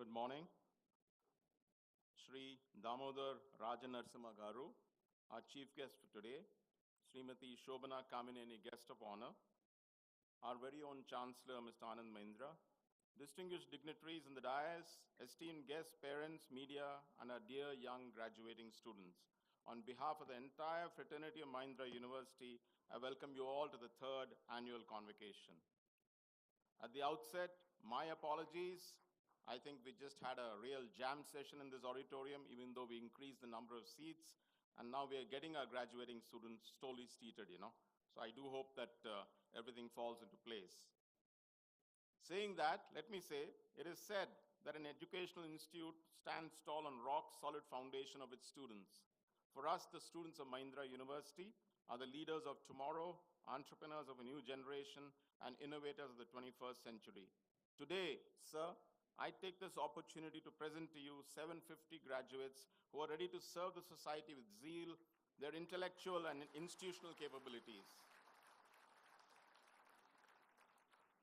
Good morning. Shri Damodar Narasimha Garu, our chief guest for today, Srimati Shobana Kamineni, guest of honor, our very own Chancellor, Mr. Anand Mahindra, distinguished dignitaries in the dais, esteemed guests, parents, media, and our dear young graduating students. On behalf of the entire fraternity of Mahindra University, I welcome you all to the third annual convocation. At the outset, my apologies. I think we just had a real jam session in this auditorium, even though we increased the number of seats. And now we are getting our graduating students slowly seated, So I do hope that everything falls into place. Saying that, let me say, it is said that an educational institute stands tall on rock-solid foundation of its students. For us, the students of Mahindra University are the leaders of tomorrow, entrepreneurs of a new generation, and innovators of the 21st century. Today, sir, I take this opportunity to present to you 750 graduates who are ready to serve the society with zeal, their intellectual and institutional capabilities.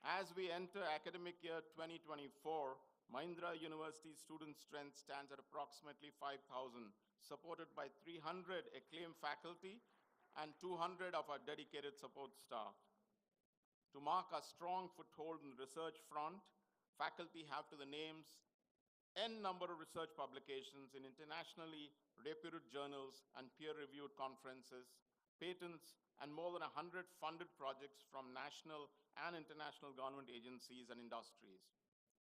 As we enter academic year 2024, Mahindra University student strength stands at approximately 5,000, supported by 300 acclaimed faculty and 200 of our dedicated support staff. To mark a strong foothold in the research front, faculty have to the names N number of research publications in internationally reputed journals and peer-reviewed conferences, patents, and more than 100 funded projects from national and international government agencies and industries.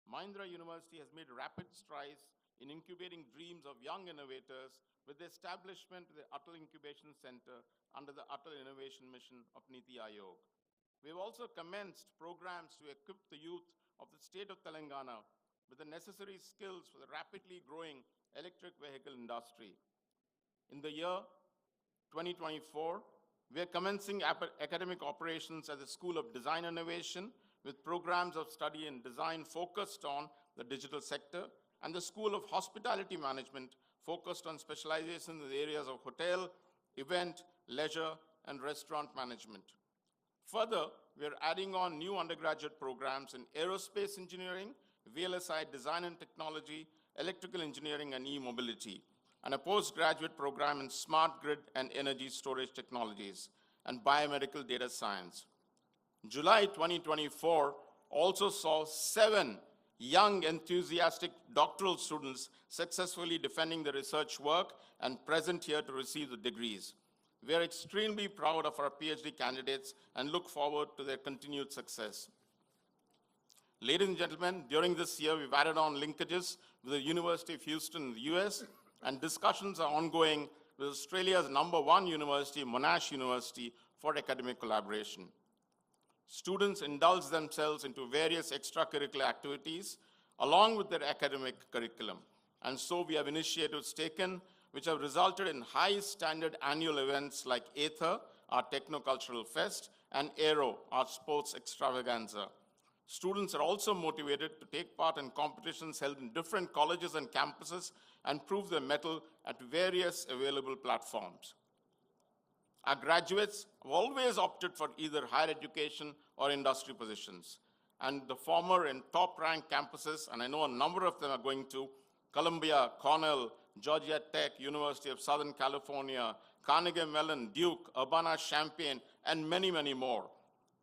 Mahindra University has made rapid strides in incubating dreams of young innovators with the establishment of the Atal Incubation Center under the Atal Innovation Mission of Niti Aayog. We have also commenced programs to equip the youth of the state of Telangana with the necessary skills for the rapidly growing electric vehicle industry. In the year 2024, we are commencing academic operations at the School of Design Innovation with programs of study and design focused on the digital sector, and the School of Hospitality Management focused on specialization in the areas of hotel, event, leisure, and restaurant management. Further, we are adding on new undergraduate programs in aerospace engineering, VLSI design and technology, electrical engineering, and e-mobility, and a postgraduate program in smart grid and energy storage technologies, and biomedical data science. July 2024 also saw 7 young, enthusiastic doctoral students successfully defending their research work and present here to receive the degrees. We are extremely proud of our PhD candidates and look forward to their continued success. Ladies and gentlemen, during this year, we've added on linkages with the University of Houston in the US, and discussions are ongoing with Australia's #1 university, Monash University, for academic collaboration. Students indulge themselves into various extracurricular activities along with their academic curriculum. And so we have initiatives taken which have resulted in high standard annual events like Aether, our techno-cultural fest, and Aero, our sports extravaganza. Students are also motivated to take part in competitions held in different colleges and campuses and prove their mettle at various available platforms. Our graduates have always opted for either higher education or industry positions, and the former in top-ranked campuses, and I know a number of them are going to Columbia, Cornell, Georgia Tech, University of Southern California, Carnegie Mellon, Duke, Urbana-Champaign, and many, many more.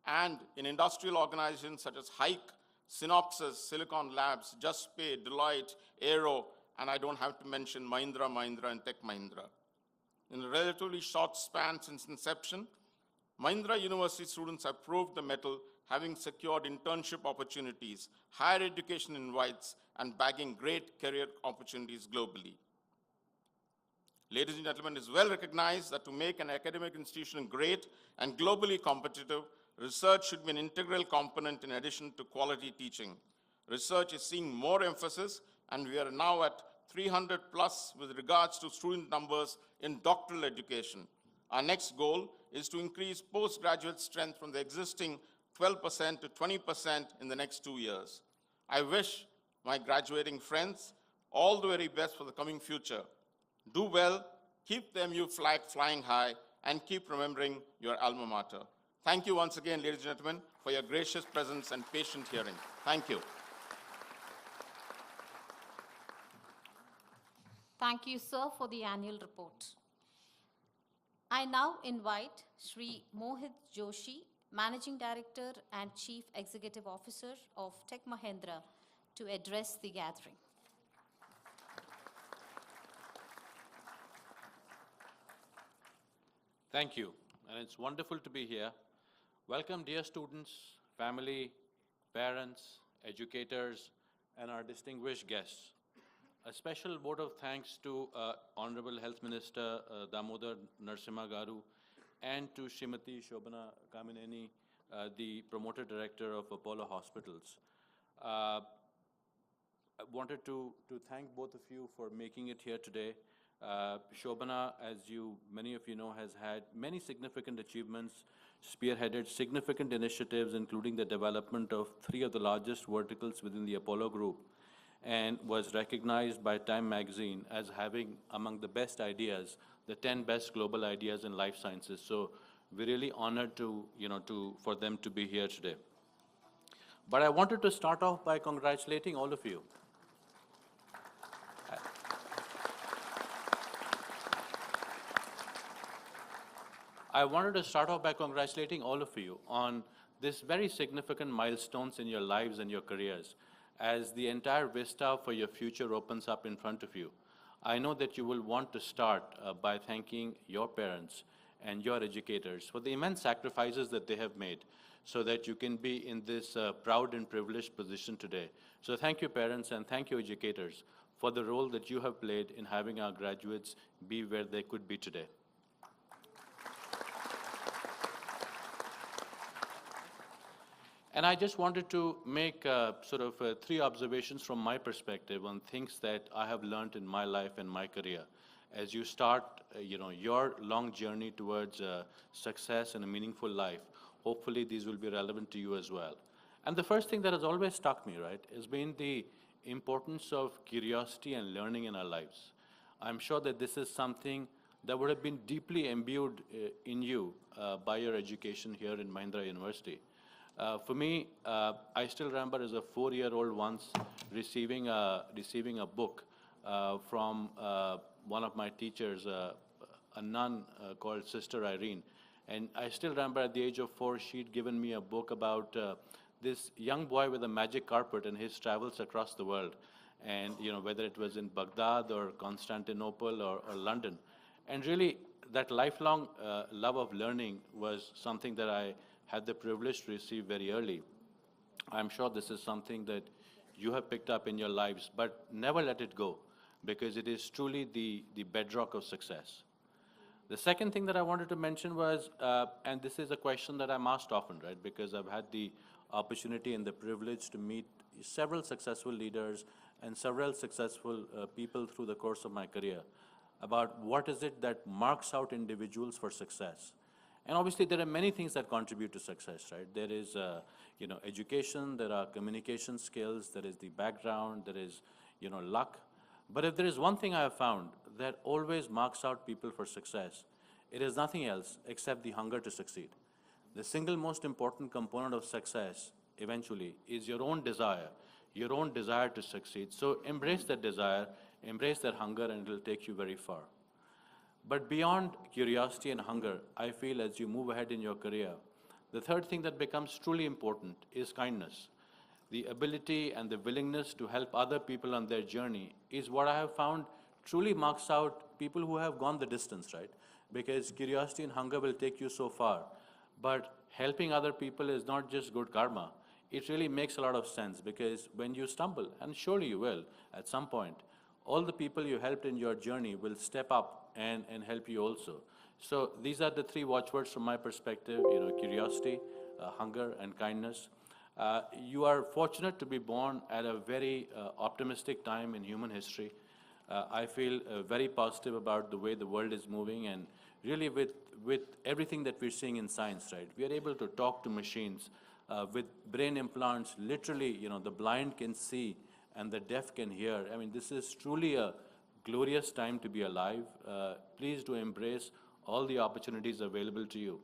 And in industrial organizations such as Hike, Synopsys, Silicon Labs, JustPay, Deloitte, Aero, and I don't have to mention Mahindra, and Tech Mahindra. In a relatively short span since inception, Mahindra University students have proved the mettle, having secured internship opportunities, higher education invites, and bagging great career opportunities globally. Ladies and gentlemen, it is well recognized that to make an academic institution great and globally competitive, research should be an integral component in addition to quality teaching. Research is seeing more emphasis, and we are now at 300 plus with regards to student numbers in doctoral education. Our next goal is to increase postgraduate strength from the existing 12% to 20% in the next 2 years. I wish my graduating friends all the very best for the coming future. Do well, keep the MU flag flying high, and keep remembering your alma mater. Thank you once again, ladies and gentlemen, for your gracious presence and patient hearing. Thank you. Thank you, sir, for the annual report. I now invite Shri Mohit Joshi, Managing Director and Chief Executive Officer of Tech Mahindra, to address the gathering. Thank you, and it's wonderful to be here. Welcome, dear students, family, parents, educators, and our distinguished guests. A special vote of thanks to Honorable Health Minister Damodar Narasimha Garu and to Srimati Shobhana Kamineni, the Promoter Director of Apollo Hospitals. I wanted to thank both of you for making it here today. Shobhana, as many of you know, has had many significant achievements, spearheaded significant initiatives, including the development of 3 of the largest verticals within the Apollo Group, and was recognized by Time magazine as having among the best ideas, the 10 best global ideas in life sciences. So we're really honored for them to be here today. But I wanted to start off by congratulating all of you. I wanted to start off by congratulating all of you on this very significant milestones in your lives and your careers, as the entire vista for your future opens up in front of you. I know that you will want to start by thanking your parents and your educators for the immense sacrifices that they have made so that you can be in this proud and privileged position today. So thank you, parents, and thank you, educators, for the role that you have played in having our graduates be where they could be today. And I just wanted to make 3 observations from my perspective on things that I have learned in my life and my career. As you start, your long journey towards success and a meaningful life, hopefully these will be relevant to you as well. And the first thing that has always struck me, right, has been the importance of curiosity and learning in our lives. I'm sure that this is something that would have been deeply imbued in you by your education here in Mahindra University. For me, I still remember as a 4-year-old once receiving a book from one of my teachers, a nun called Sister Irene. And I still remember at the age of 4, she'd given me a book about this young boy with a magic carpet and his travels across the world. And whether it was in Baghdad or Constantinople or London. And really, that lifelong love of learning was something that I had the privilege to receive very early. I'm sure this is something that you have picked up in your lives, but never let it go, because it is truly the bedrock of success. The second thing that I wanted to mention was, and this is a question that I'm asked often, right, because I've had the opportunity and the privilege to meet several successful leaders and several successful people through the course of my career, about what is it that marks out individuals for success. And obviously, there are many things that contribute to success, right? There is, education, there are communication skills, there is the background, there is, luck. But if there is one thing I have found that always marks out people for success, it is nothing else except the hunger to succeed. The single most important component of success, eventually, is your own desire to succeed. So embrace that desire, embrace that hunger, and it will take you very far. But beyond curiosity and hunger, I feel as you move ahead in your career, the third thing that becomes truly important is kindness. The ability and the willingness to help other people on their journey is what I have found truly marks out people who have gone the distance, right? Because curiosity and hunger will take you so far. But helping other people is not just good karma. It really makes a lot of sense, because when you stumble, and surely you will at some point, all the people you helped in your journey will step up and help you also. So these are the 3 watchwords from my perspective, curiosity, hunger, and kindness. You are fortunate to be born at a very optimistic time in human history. I feel very positive about the way the world is moving, and really with everything that we're seeing in science, right? We are able to talk to machines with brain implants. Literally, the blind can see and the deaf can hear. I mean, this is truly a glorious time to be alive. Please do embrace all the opportunities available to you.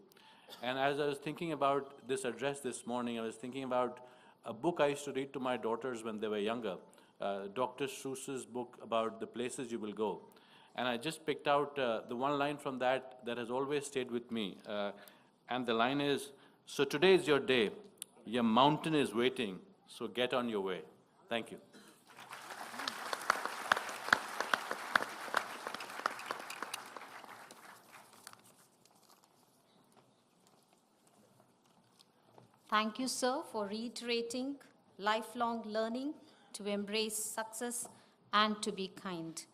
And as I was thinking about this address this morning, I was thinking about a book I used to read to my daughters when they were younger, Dr. Seuss's book about the places you will go. And I just picked out the one line from that that has always stayed with me. And the line is, "So today is your day. Your mountain is waiting, so get on your way." Thank you. Thank you, sir, for reiterating lifelong learning, to embrace success, and to be kind.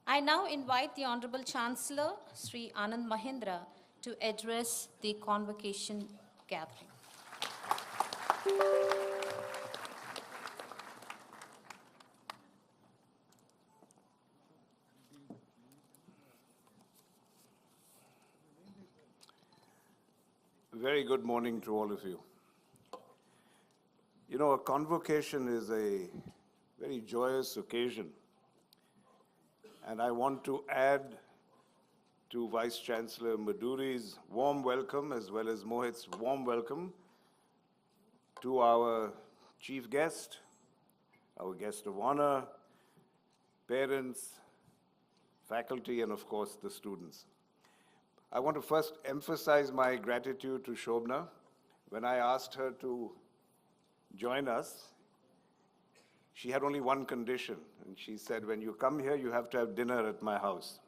I now invite the Honorable Chancellor, Sri Anand Mahindra, to address the convocation gathering. Very good morning to all of you. You know, a convocation is a very joyous occasion. And I want to add to Vice Chancellor Maduri's warm welcome, as well as Mohit's warm welcome, to our chief guest, our guest of honor, parents, faculty, and of course the students. I want to first emphasize my gratitude to Shobna. When I asked her to join us, she had only one condition, and she said, "When you come here, you have to have dinner at my house."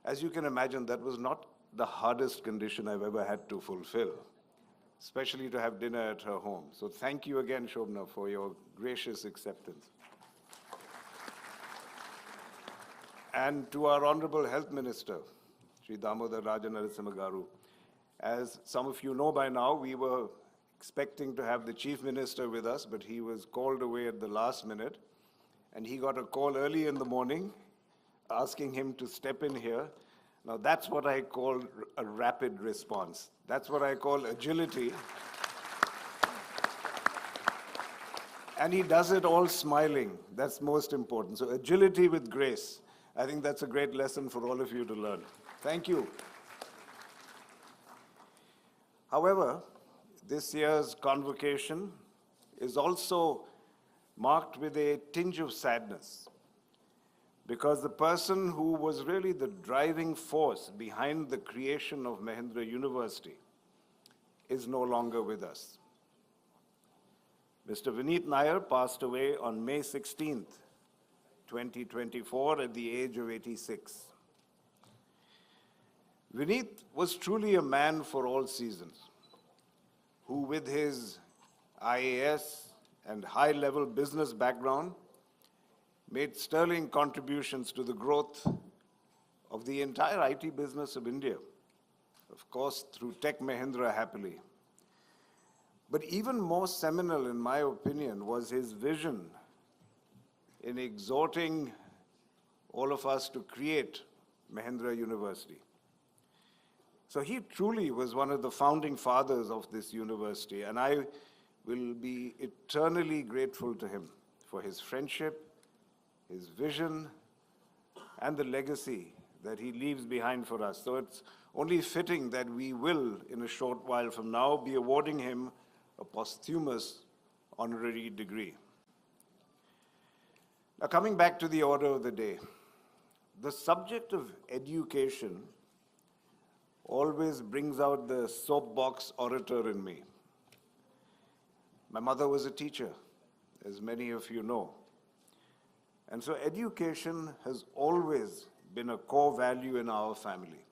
As you can imagine, that was not the hardest condition I've ever had to fulfill, especially to have dinner at her home. So thank you again, Shobna, for your gracious acceptance. And to our Honorable Health Minister, Sri Damodar Narasimha Garu. As some of you know by now, we were expecting to have the Chief Minister with us, but he was called away at the last minute. And he got a call early in the morning asking him to step in here. Now that's what I call a rapid response. That's what I call agility. And he does it all smiling. That's most important. So agility with grace. I think that's a great lesson for all of you to learn. Thank you. However, this year's convocation is also marked with a tinge of sadness, because the person who was really the driving force behind the creation of Mahindra University is no longer with us. Mr. Vineet Nair passed away on May 16th, 2024, at the age of 86. Vineet was truly a man for all seasons, who with his IAS and high-level business background made sterling contributions to the growth of the entire IT business of India, of course through Tech Mahindra happily. But even more seminal, in my opinion, was his vision in exhorting all of us to create Mahindra University. So he truly was one of the founding fathers of this university, and I will be eternally grateful to him for his friendship, his vision, and the legacy that he leaves behind for us. So it's only fitting that we will, in a short while from now, be awarding him a posthumous honorary degree. Now, coming back to the order of the day, the subject of education always brings out the soapbox orator in me. My mother was a teacher, as many of you know. And so education has always been a core value in our family.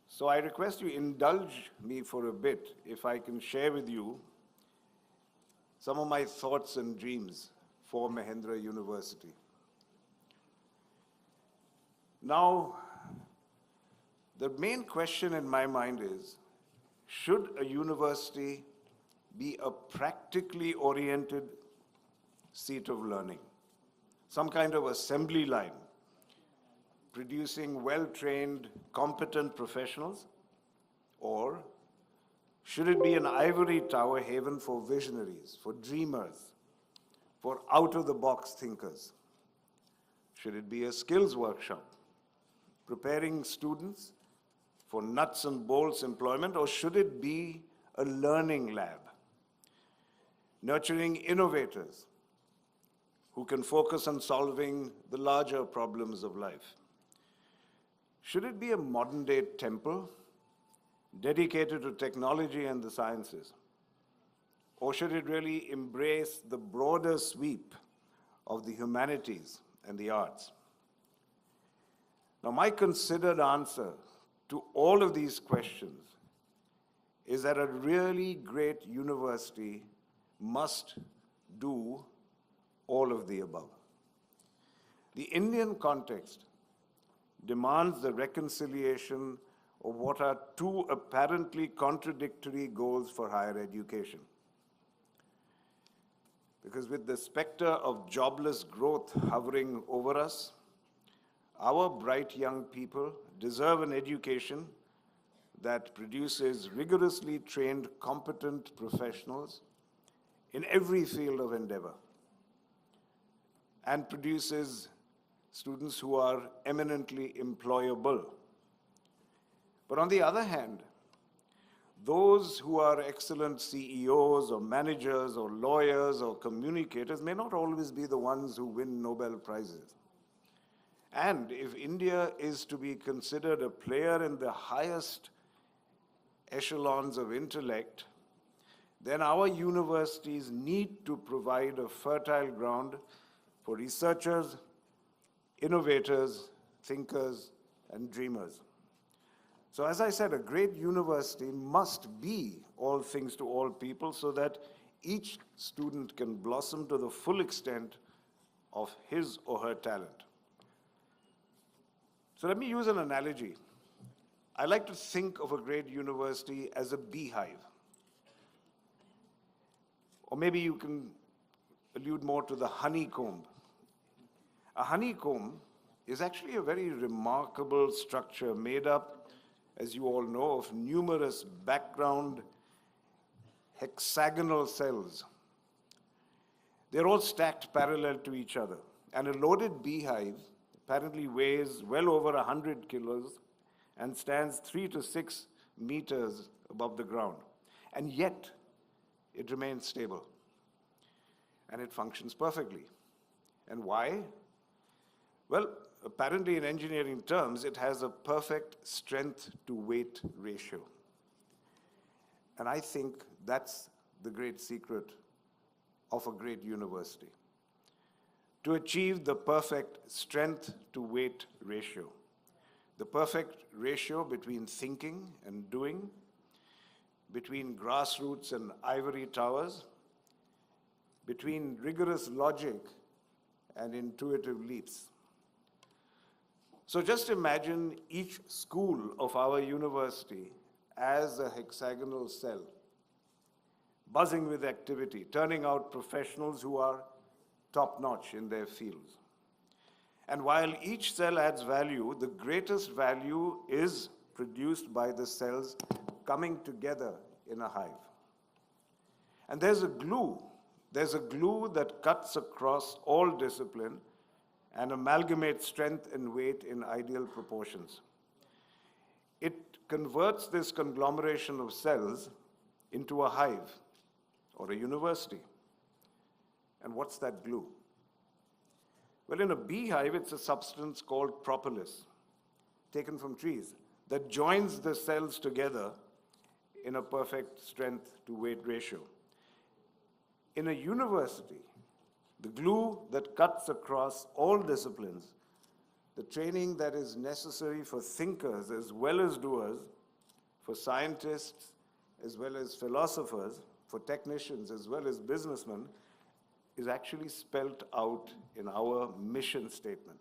So I request you indulge me for a bit if I can share with you some of my thoughts and dreams for Mahindra University. Now, the main question in my mind is, should a university be a practically oriented seat of learning? Some kind of assembly line, producing well-trained, competent professionals? Or should it be an ivory tower haven for visionaries, for dreamers, for out-of-the-box thinkers? Should it be a skills workshop, preparing students for nuts and bolts employment, or should it be a learning lab, nurturing innovators who can focus on solving the larger problems of life? Should it be a modern-day temple dedicated to technology and the sciences? Or should it really embrace the broader sweep of the humanities and the arts? Now, my considered answer to all of these questions is that a really great university must do all of the above. The Indian context demands the reconciliation of what are two apparently contradictory goals for higher education. Because with the specter of jobless growth hovering over us, our bright young people deserve an education that produces rigorously trained, competent professionals in every field of endeavor, and produces students who are eminently employable. But on the other hand, those who are excellent CEOs or managers or lawyers or communicators may not always be the ones who win Nobel Prizes. And if India is to be considered a player in the highest echelons of intellect, then our universities need to provide a fertile ground for researchers, innovators, thinkers, and dreamers. So as I said, a great university must be all things to all people so that each student can blossom to the full extent of his or her talent. So let me use an analogy. I like to think of a great university as a beehive. Or maybe you can allude more to the honeycomb. A honeycomb is actually a very remarkable structure made up, as you all know, of numerous background hexagonal cells. They're all stacked parallel to each other. And a loaded beehive apparently weighs well over 100 kilos and stands 3 to 6 meters above the ground. And yet, it remains stable. And it functions perfectly. And why? Well, apparently in engineering terms, it has a perfect strength-to-weight ratio. And I think that's the great secret of a great university. To achieve the perfect strength-to-weight ratio, the perfect ratio between thinking and doing, between grassroots and ivory towers, between rigorous logic and intuitive leaps. So just imagine each school of our university as a hexagonal cell, buzzing with activity, turning out professionals who are top-notch in their fields. And while each cell adds value, the greatest value is produced by the cells coming together in a hive. And there's a glue that cuts across all discipline and amalgamates strength and weight in ideal proportions. It converts this conglomeration of cells into a hive or a university. And what's that glue? Well, in a beehive, it's a substance called propolis, taken from trees, that joins the cells together in a perfect strength-to-weight ratio. In a university, the glue that cuts across all disciplines, the training that is necessary for thinkers as well as doers, for scientists as well as philosophers, for technicians as well as businessmen, is actually spelt out in our mission statement.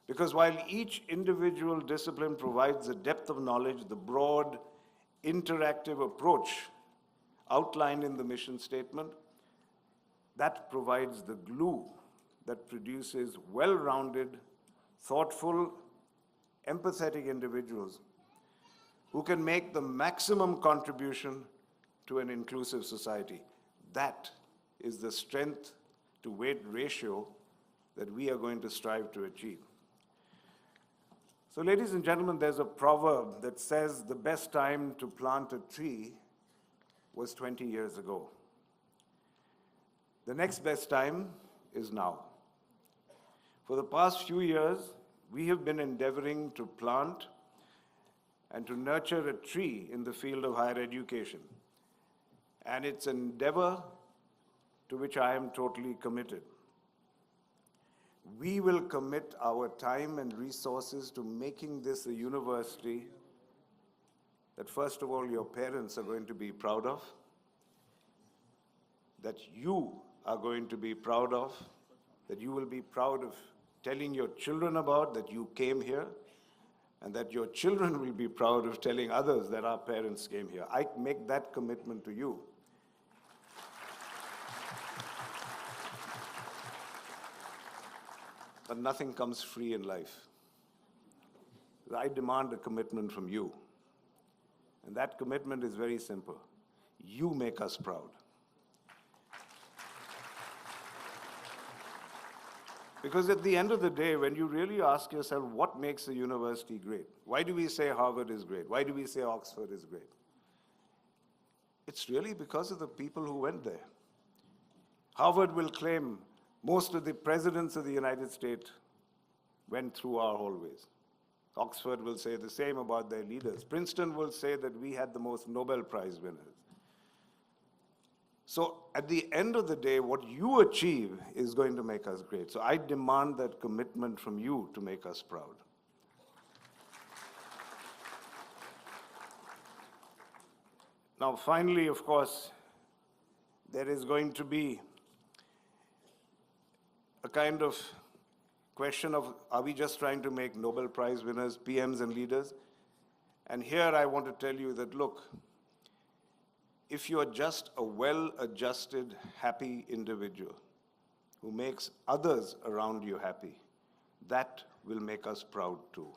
Because while each individual discipline provides a depth of knowledge, the broad, interactive approach outlined in the mission statement, that provides the glue that produces well-rounded, thoughtful, empathetic individuals who can make the maximum contribution to an inclusive society. That is the strength-to-weight ratio that we are going to strive to achieve. So, ladies and gentlemen, there's a proverb that says the best time to plant a tree was 20 years ago. The next best time is now. For the past few years, we have been endeavoring to plant and to nurture a tree in the field of higher education. And it's an endeavor to which I am totally committed. We will commit our time and resources to making this a university that, first of all, your parents are going to be proud of, that you are going to be proud of, that you will be proud of telling your children about, that you came here, and that your children will be proud of telling others that our parents came here. I make that commitment to you. But nothing comes free in life. I demand a commitment from you. And that commitment is very simple. You make us proud. Because at the end of the day, when you really ask yourself, what makes a university great? Why do we say Harvard is great? Why do we say Oxford is great? It's really because of the people who went there. Harvard will claim most of the presidents of the United States went through our hallways. Oxford will say the same about their leaders. Princeton will say that we had the most Nobel Prize winners. So at the end of the day, what you achieve is going to make us great. So I demand that commitment from you to make us proud. Now, finally, of course, there is going to be a kind of question of, are we just trying to make Nobel Prize winners, PMs and leaders? And here I want to tell you that, look, if you're just a well-adjusted, happy individual who makes others around you happy, that will make us proud too.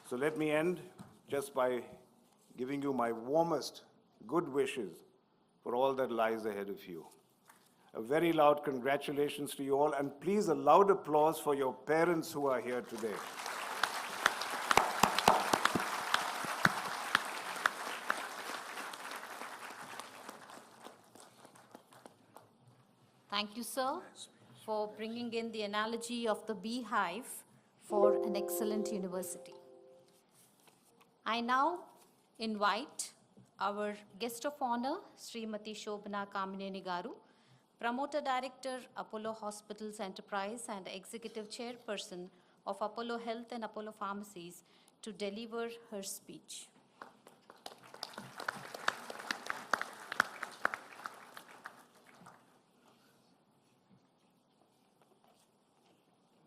So let me end just by giving you my warmest good wishes for all that lies ahead of you. A very loud congratulations to you all, and please a loud applause for your parents who are here today. Thank you, sir, for bringing in the analogy of the beehive for an excellent university. I now invite our guest of honor, Srimati Shobhana Kamineni Garu, Promoter Director, Apollo Hospitals Enterprise and Executive Chairperson of Apollo Health and Apollo Pharmacies, to deliver her speech.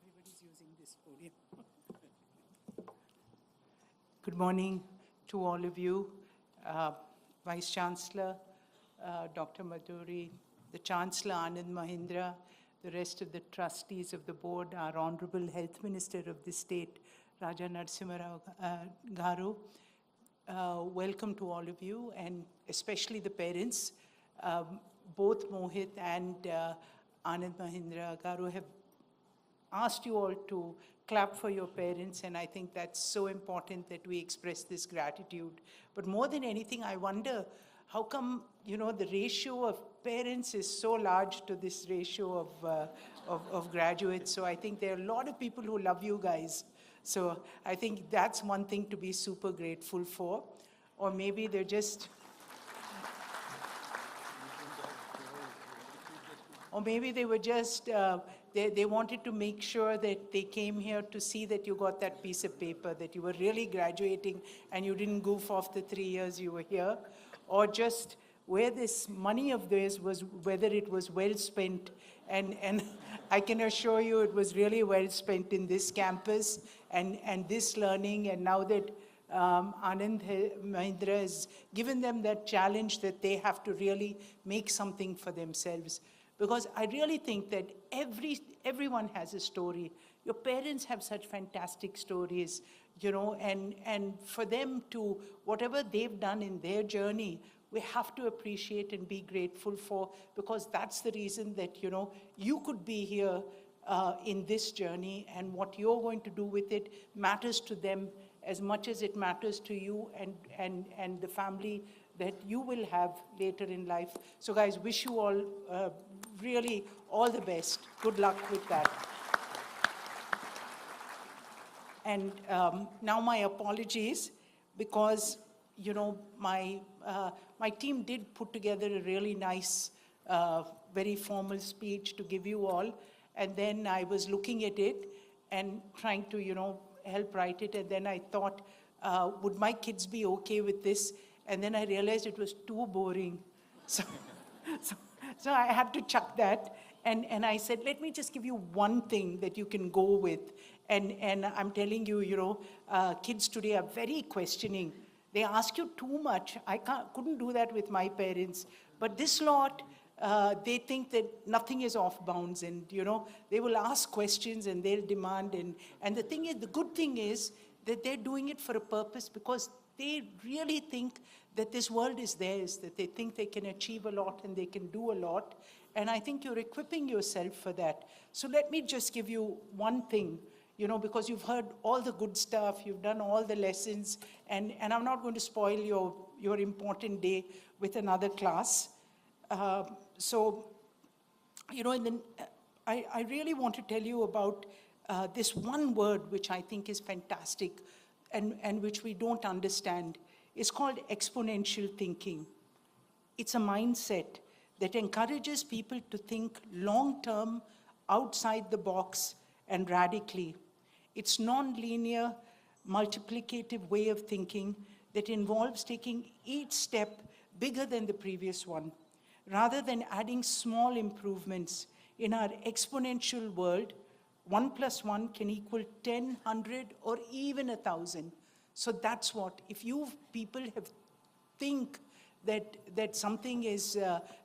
Everybody's using this podium. Good morning to all of you. Vice Chancellor, Dr. Madhuri, the Chancellor Anand Mahindra, the rest of the trustees of the board, our Honorable Health Minister of the state, Raja Narasimha Garu. Welcome to all of you, and especially the parents. Both Mohit and Anand Mahindra Garu have asked you all to clap for your parents, and I think that's so important that we express this gratitude. But more than anything, I wonder, how come, the ratio of parents is so large to this ratio of graduates? So I think there are a lot of people who love you guys. So I think that's one thing to be super grateful for. Or maybe they're just... Or maybe they were just, they wanted to make sure that they came here to see that you got that piece of paper, that you were really graduating and you didn't goof off the 3 years you were here. Or just where this money of theirs was, whether it was well spent. And I can assure you it was really well spent in this campus and this learning. And now that Anand Mahindra has given them that challenge that they have to really make something for themselves. Because I really think that everyone has a story. Your parents have such fantastic stories, and for them to, whatever they've done in their journey, we have to appreciate and be grateful for, because that's the reason that, you could be here in this journey, and what you're going to do with it matters to them as much as it matters to you and the family that you will have later in life. So guys, wish you all really all the best. Good luck with that. And now my apologies, because, you know, my team did put together a really nice, very formal speech to give you all. And then I was looking at it and trying to, you know, help write it. And then I thought, would my kids be okay with this? And then I realized it was too boring. So I had to chuck that. And I said, let me just give you one thing that you can go with. And I'm telling you, you know, kids today are very questioning. They ask you too much. I couldn't do that with my parents. But this lot, they think that nothing is off bounds. And, you know, they will ask questions and they'll demand. And the thing is, the good thing is that they're doing it for a purpose, because they really think that this world is theirs, that they think they can achieve a lot and they can do a lot. And I think you're equipping yourself for that. So let me just give you one thing, you know, because you've heard all the good stuff, you've done all the lessons, and I'm not going to spoil your important day with another class. So, you know, I really want to tell you about this one word which I think is fantastic and which we don't understand. It's called exponential thinking. It's a mindset that encourages people to think long-term, outside the box, and radically. It's non-linear, multiplicative way of thinking that involves taking each step bigger than the previous one, rather than adding small improvements. In our exponential world, 1 + 1 can equal 10, 100, or even 1,000. So that's what, if you people have think that something is,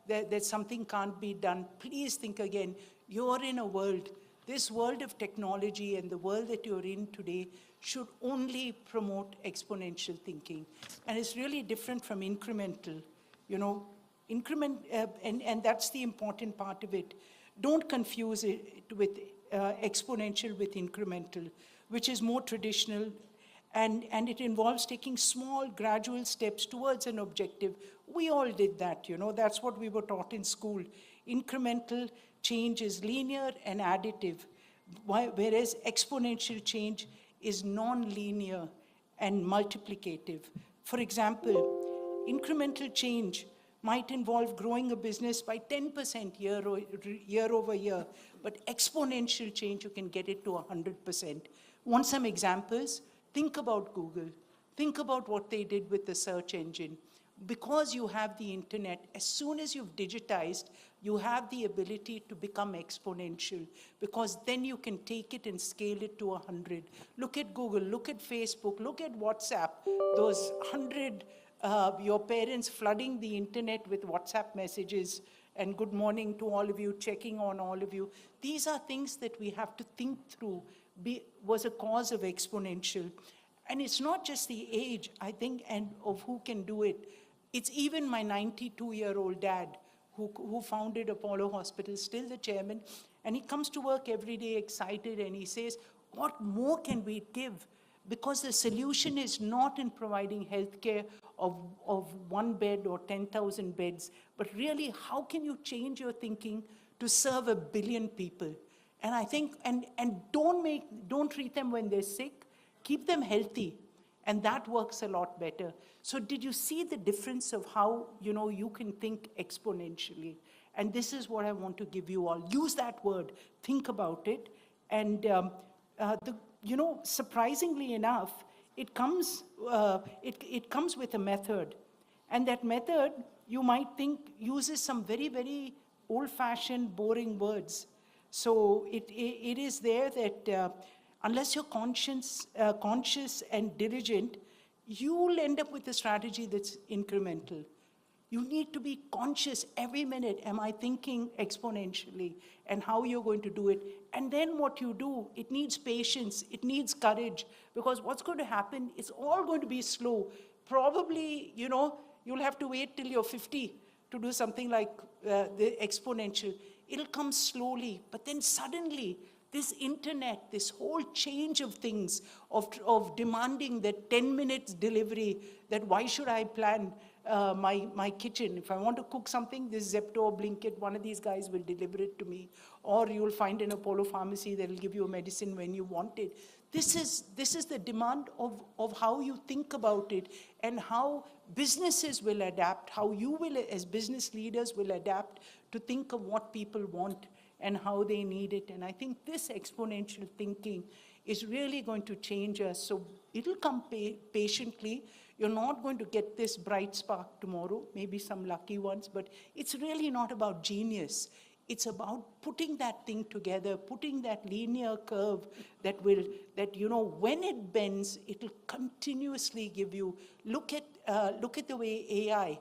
that something can't be done, please think again. You're in a world, this world of technology and the world that you're in today should only promote exponential thinking. And it's really different from incremental, you know, and that's the important part of it. Don't confuse it with exponential with incremental, which is more traditional, and it involves taking small, gradual steps towards an objective. We all did that, you know, that's what we were taught in school. Incremental change is linear and additive, whereas exponential change is non-linear and multiplicative. For example, incremental change might involve growing a business by 10% year over year, but exponential change, you can get it to 100%. Want some examples? Think about Google. Think about what they did with the search engine. Because you have the internet, as soon as you've digitized, you have the ability to become exponential, because then you can take it and scale it to 100. Look at Google, look at Facebook, look at WhatsApp, those 100 your parents flooding the internet with WhatsApp messages and good morning to all of you, checking on all of you. These are things that we have to think through, was a cause of exponential. And it's not just the age, I think, and of who can do it. It's even my 92-year-old dad who founded Apollo Hospital, still the chairman, and he comes to work every day excited and he says, what more can we give? Because the solution is not in providing healthcare of 1 bed or 10,000 beds, but really how can you change your thinking to serve 1 billion people? And I think, and don't treat them when they're sick, keep them healthy, and that works a lot better. So did you see the difference of how, you know, you can think exponentially? And this is what I want to give you all. Use that word, think about it, and you know, surprisingly enough, it comes with a method. And that method, you might think, uses some very, very old-fashioned, boring words. So it is there that unless you're conscious and diligent, you'll end up with a strategy that's incremental. You need to be conscious every minute. Am I thinking exponentially? And how you're going to do it. And then what you do, it needs patience, it needs courage, because what's going to happen, it's all going to be slow. Probably, you know, you'll have to wait till you're 50 to do something like the exponential. It'll come slowly, but then suddenly This internet, this whole change of things, of demanding that 10 minutes delivery, that why should I plan my kitchen? If I want to cook something, this Zepto or Blinkit, one of these guys will deliver it to me. Or you'll find an Apollo pharmacy that will give you a medicine when you want it. This is the demand of how you think about it and how businesses will adapt, how you will, as business leaders, will adapt to think of what people want and how they need it. And I think this exponential thinking is really going to change us. So it'll come patiently. You're not going to get this bright spark tomorrow, maybe some lucky ones, but it's really not about genius. It's about putting that thing together, putting that linear curve that when it bends, it'll continuously give you. Look at the way AI.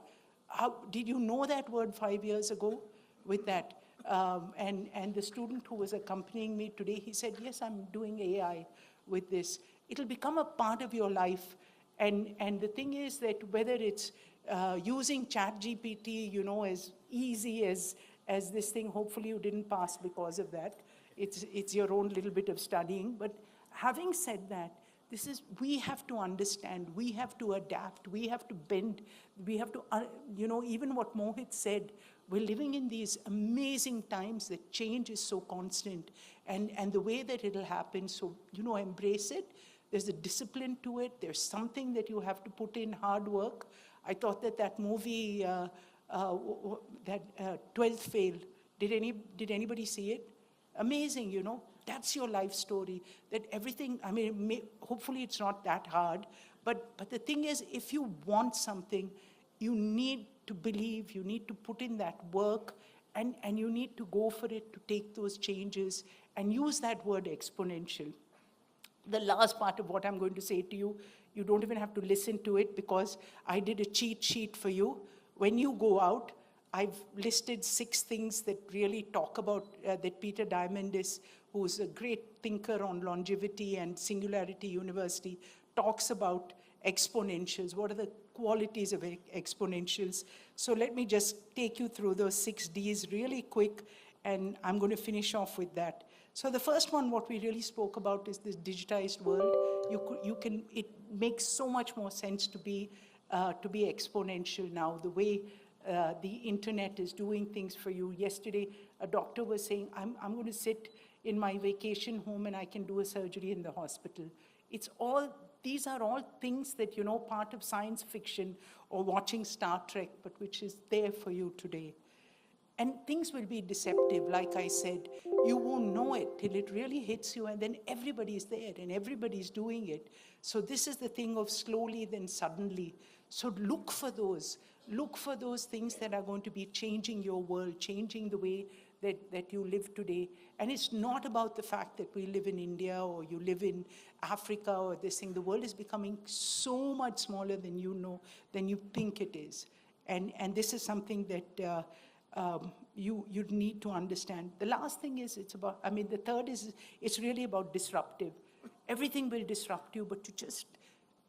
Did you know that word 5 years ago with that? And the student who was accompanying me today, he said, yes, I'm doing AI with this. It'll become a part of your life. And the thing is that whether it's using ChatGPT, as easy as this thing, hopefully you didn't pass because of that. It's your own little bit of studying. But having said that, we have to understand, we have to adapt, we have to bend, we have to, even what Mohit said, we're living in these amazing times that change is so constant, and the way that it'll happen, so, embrace it. There's a discipline to it. There's something that you have to put in, hard work. I thought that movie, 12th Fail, did anybody see it? Amazing, That's your life story. That everything, hopefully it's not that hard, but the thing is, if you want something, you need to believe, you need to put in that work, and you need to go for it to take those changes and use that word exponential. The last part of what I'm going to say to you, you don't even have to listen to it because I did a cheat sheet for you. When you go out, I've listed 6 things that really talk about, that Peter Diamandis, who's a great thinker on longevity and Singularity University, talks about exponentials. What are the qualities of exponentials? So let me just take you through those 6 Ds really quick, and I'm going to finish off with that. So the first one, what we really spoke about, is this digitized world. It makes so much more sense to be exponential now, the way the internet is doing things for you. Yesterday, a doctor was saying, I'm going to sit in my vacation home and I can do a surgery in the hospital. These are all things that, part of science fiction or watching Star Trek, but which is there for you today. And things will be deceptive, like I said. You won't know it till it really hits you, and then everybody's there and everybody's doing it. So this is the thing of slowly, then suddenly. So look for those. Look for those things that are going to be changing your world, changing the way that you live today. And it's not about the fact that we live in India or you live in Africa or this thing. The world is becoming so much smaller than you think it is. And this is something that you need to understand. The last thing is the third is it's really about disruptive. Everything will disrupt you, but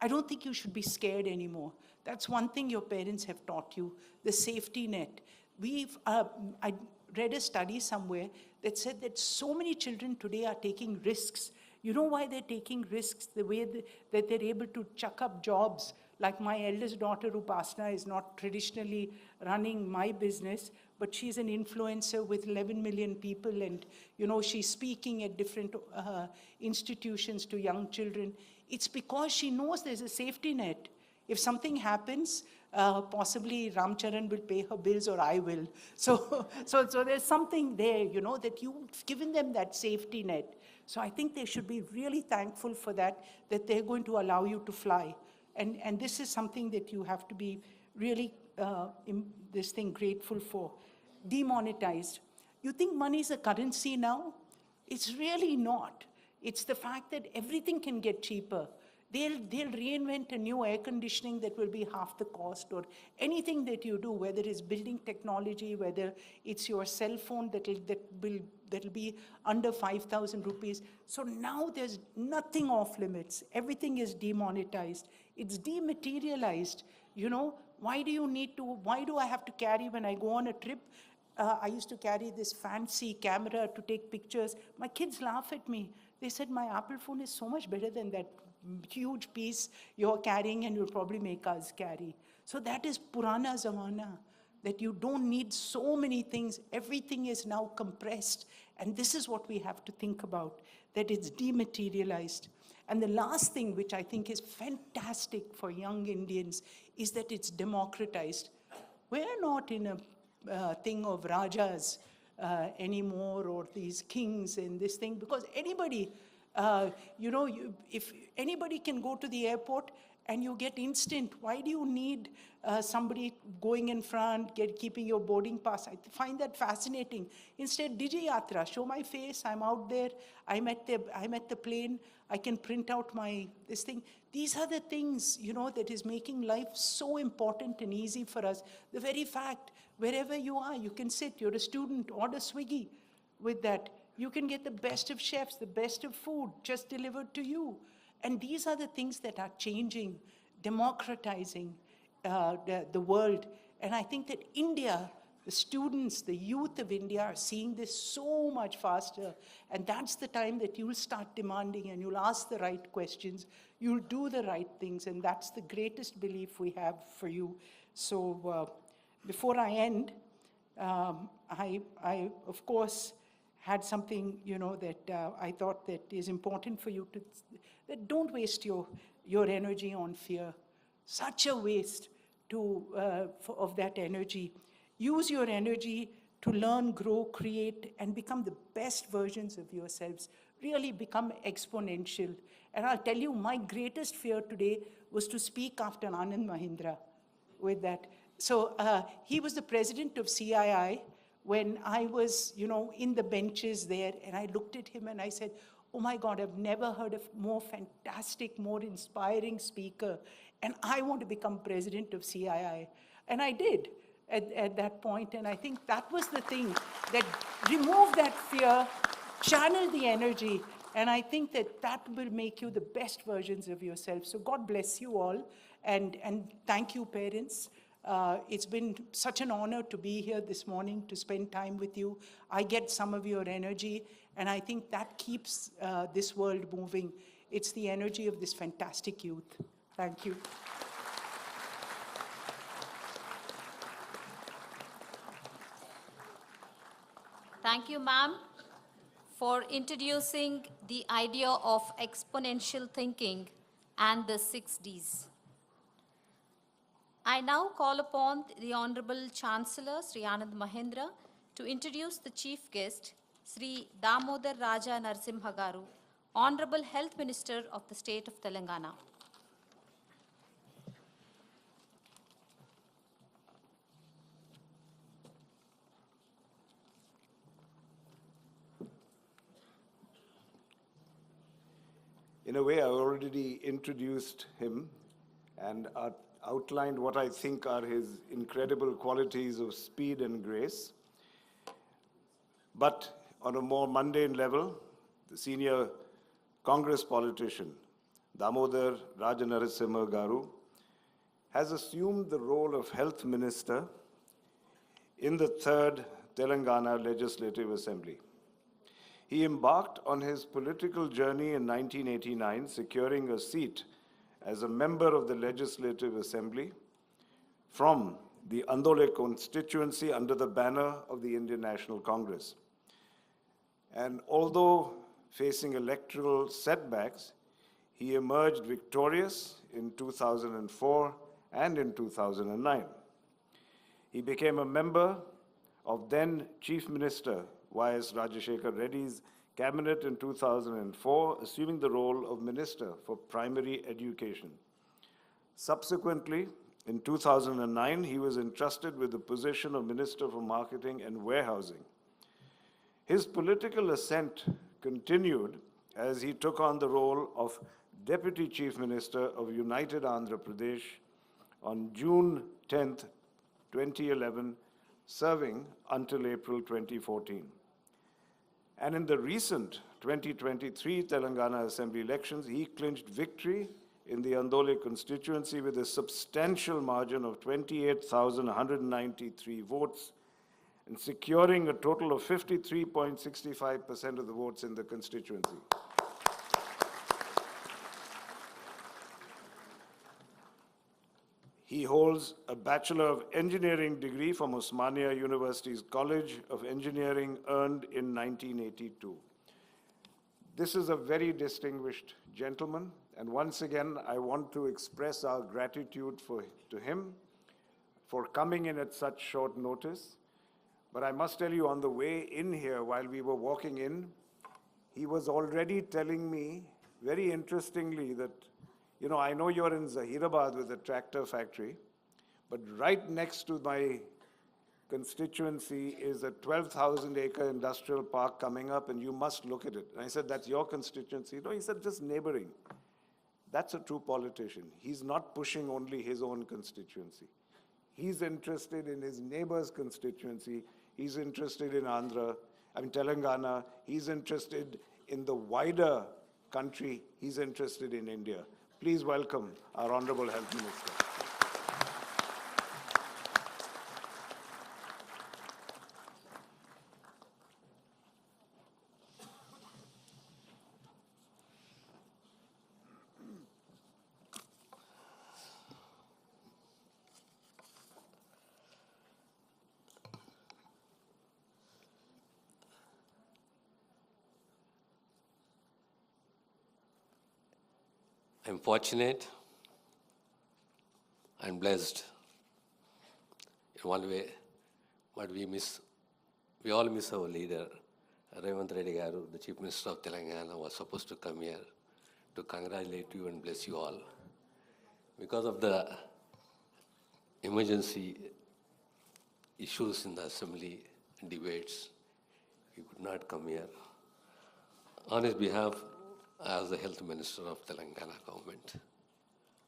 I don't think you should be scared anymore. That's one thing your parents have taught you, the safety net. I read a study somewhere that said that so many children today are taking risks. You know why they're taking risks? The way that they're able to chuck up jobs. Like my eldest daughter, Upasna, is not traditionally running my business, but she's an influencer with 11 million people, and she's speaking at different institutions to young children. It's because she knows there's a safety net. If something happens, possibly Ramcharan will pay her bills or I will. So there's something there, that you've given them that safety net. So I think they should be really thankful for that they're going to allow you to fly. And this is something that you have to be really, grateful for. Demonetized. You think money is a currency now? It's really not. It's the fact that everything can get cheaper. They'll reinvent a new air conditioning that will be half the cost, or anything that you do, whether it's building technology, whether it's your cell phone that'll be under 5,000 rupees. So now there's nothing off limits. Everything is demonetized. It's dematerialized. Why do I have to carry when I go on a trip? I used to carry this fancy camera to take pictures. My kids laugh at me. They said, my Apple phone is so much better than that huge piece you're carrying and you'll probably make us carry. So that is Purana Zamana, that you don't need so many things. Everything is now compressed. And this is what we have to think about, that it's dematerialized. And the last thing, which I think is fantastic for young Indians, is that it's democratized. We're not in a thing of rajas anymore, or these kings and this thing, because anybody, if anybody can go to the airport and you get instant, why do you need somebody going in front, keeping your boarding pass? I find that fascinating. Instead, Digi-Yatra, show my face, I'm out there, I'm at the plane, I can print out this thing. These are the things, that is making life so important and easy for us. The very fact, wherever you are, you can sit, you're a student, order Swiggy with that. You can get the best of chefs, the best of food just delivered to you. And these are the things that are changing, democratizing the world. And I think that India, the students, the youth of India are seeing this so much faster. And that's the time that you'll start demanding and you'll ask the right questions. You'll do the right things. And that's the greatest belief we have for you. So before I end, I of course, had something, that I thought that is important for you to, that don't waste your energy on fear. Such a waste of that energy. Use your energy to learn, grow, create, and become the best versions of yourselves. Really become exponential. And I'll tell you, my greatest fear today was to speak after Anand Mahindra with that. So he was the president of CII when I was, in the benches there, and I looked at him and I said, oh my God, I've never heard of more fantastic, more inspiring speaker, and I want to become president of CII. And I did at that point, and I think that was the thing that removed that fear, channel the energy, and I think that will make you the best versions of yourself. So God bless you all, and thank you, parents. It's been such an honor to be here this morning, to spend time with you. I get some of your energy, and I think that keeps this world moving. It's the energy of this fantastic youth. Thank you. Thank you, ma'am, for introducing the idea of exponential thinking and the 6 Ds. I now call upon the Honorable Chancellor, Sri Anand Mahindra, to introduce the Chief Guest, Sri Damodar Raja Narasimha Garu, Honorable Health Minister of the State of Telangana. In a way, I already introduced him and outlined what I think are his incredible qualities of speed and grace. But on a more mundane level, the senior Congress politician, Damodar Raja Narasimha Garu, has assumed the role of Health Minister in the 3rd Telangana Legislative Assembly. He embarked on his political journey in 1989, securing a seat as a member of the Legislative Assembly from the Andhra constituency under the banner of the Indian National Congress. And although facing electoral setbacks, he emerged victorious in 2004 and in 2009. He became a member of then Chief Minister Y.S. Reddy's cabinet in 2004, assuming the role of Minister for Primary Education. Subsequently, in 2009, he was entrusted with the position of Minister for Marketing and Warehousing. His political ascent continued as he took on the role of Deputy Chief Minister of United Andhra Pradesh on June 10, 2011, serving until April 2014. And in the recent 2023 Telangana Assembly elections, he clinched victory in the Andhra constituency with a substantial margin of 28,193 votes and securing a total of 53.65% of the votes in the constituency. He holds a Bachelor of Engineering degree from Osmania University's College of Engineering, earned in 1982. This is a very distinguished gentleman, and once again, I want to express our gratitude to him for coming in at such short notice. But I must tell you, on the way in here, while we were walking in, he was already telling me, very interestingly, that, you know, I know you're in Hyderabad with a tractor factory, but right next to my constituency is a 12,000-acre industrial park coming up, and you must look at it. And I said, that's your constituency? No, he said, just neighboring. That's a true politician. He's not pushing only his own constituency. He's interested in his neighbor's constituency. He's interested in Telangana. He's interested in the wider country. He's interested in India. Please welcome our Honorable Health Minister. I'm fortunate and blessed in one way, but we all miss our leader. Reddy Garu, the Chief Minister of Telangana, was supposed to come here to congratulate you and bless you all. Because of the emergency issues in the assembly and debates, he could not come here. On his behalf, as the Health Minister of Telangana government,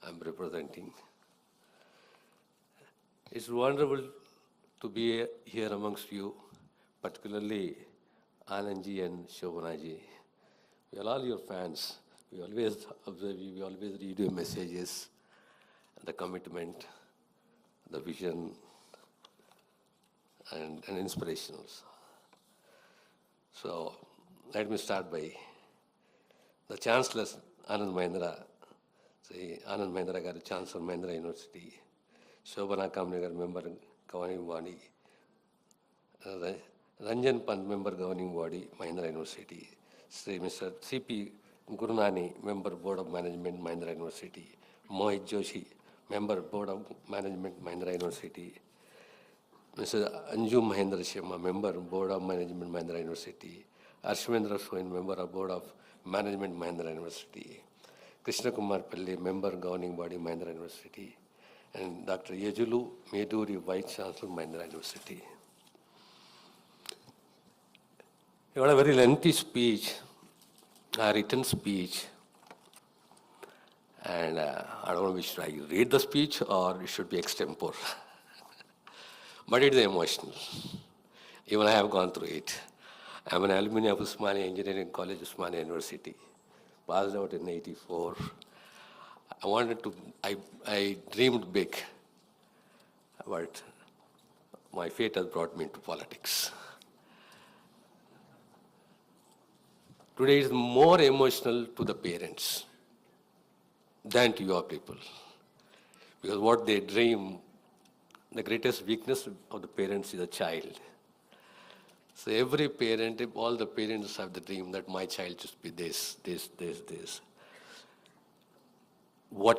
I'm representing. It's wonderful to be here amongst you, particularly Anandji and Shobhanaji. We are all your fans. We always observe you, we always read your messages, the commitment, the vision, and inspirations. So let me start by the Chancellor, Anand Mahindra, Anand Mahindra garu, Chancellor Mahindra University, Shobhana Kamne member governing body, Ranjan Pant member governing body, Mahindra University, Mr. C.P. Gurunani, member Board of Management, Mahindra University, Mohit Joshi, member Board of Management, Mahindra University, Mr. Anju Mahendra Sharma, member Board of Management, Mahindra University, Arshwendra Soin, member of Board of Management, Mahindra University, Krishna Kumar Pillai, member governing body, Mahindra University, and Dr. Yejulu Meduri, Vice Chancellor, Mahindra University. You had a very lengthy speech, a written speech, and I don't know which I read the speech or it should be extempore. But it is emotional. Even I have gone through it. I'm an alumni of Osmania Engineering College, Osmania University. Passed out in '84. I dreamed big, but my fate has brought me into politics. Today is more emotional to the parents than to your people. Because what they dream, the greatest weakness of the parents is a child. So every parent, all the parents have the dream that my child should be this. What